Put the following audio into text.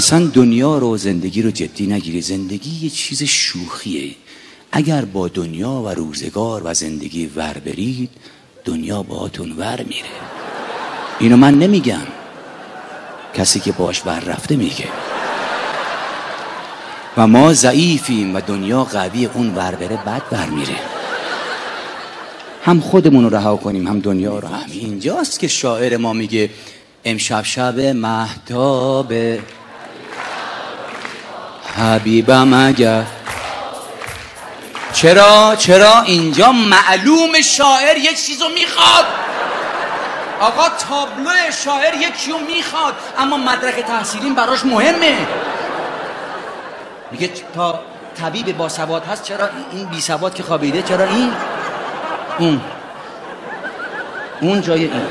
اصلا دنیا رو زندگی رو جدی نگیری. زندگی یه چیز شوخیه. اگر با دنیا و روزگار و زندگی ور برید، دنیا باهاتون ور میره. اینو من نمیگم، کسی که باش ور رفته میگه. و ما ضعیفیم و دنیا قوی، اون ور بره بعد ور میره. هم خودمون رو رها کنیم هم دنیا رو. هم اینجاست که شاعر ما میگه امشب شب مهتاب حبیبم اگر. چرا اینجا معلوم شاعر یک چیزو میخواد. آقا تابلو شاعر یکیو میخواد، اما مدرک تحصیلین براش مهمه. میگه تا طبیب با سواد هست، چرا این بی سواد که خوابیده؟ چرا این اون جای این